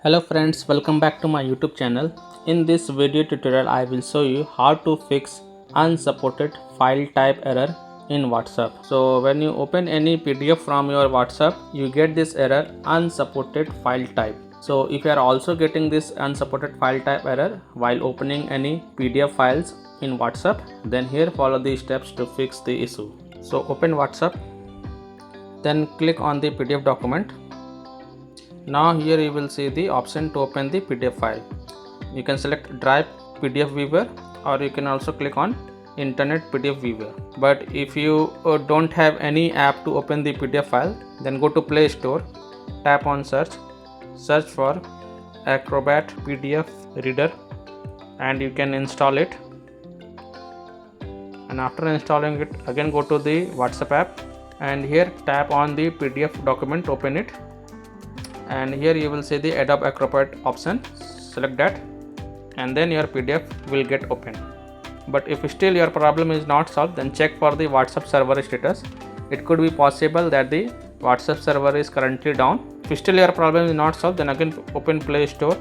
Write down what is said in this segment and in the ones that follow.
Hello friends, welcome back to my YouTube channel. In this video tutorial I will show you how to fix unsupported file type error in WhatsApp. So when you open any PDF from your WhatsApp, you get this error unsupported file type. So if you are also getting this unsupported file type error while opening any PDF files in WhatsApp, then here follow the steps to fix the issue. So open WhatsApp, then click on the PDF document. Now here you will see the option to open the PDF file. You can select Drive PDF Viewer, or you can also click on Internet PDF Viewer. But if you don't have any app to open the PDF file, then go to Play Store, tap on search for Acrobat PDF Reader, and you can install it. And after installing it, again go to the WhatsApp app, and here tap on the PDF document, open it. And here you will see the Adobe Acrobat option, select that, and then your PDF will get open. But if still your problem is not solved, then check for the WhatsApp server status. It could be possible that the WhatsApp server is currently down. If still your problem is not solved, then again open Play Store,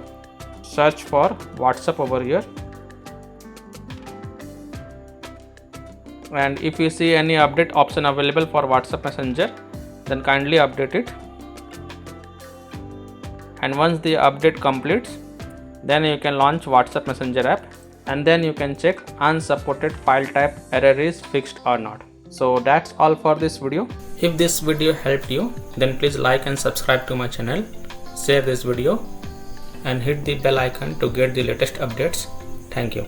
search for WhatsApp over here, and if you see any update option available for WhatsApp Messenger, then kindly update it. And once the update completes, then you can launch WhatsApp Messenger app, and then you can check unsupported file type error is fixed or not. So that's all for this video. If this video helped you, then please like and subscribe to my channel, share this video and hit the bell icon to get the latest updates. Thank you.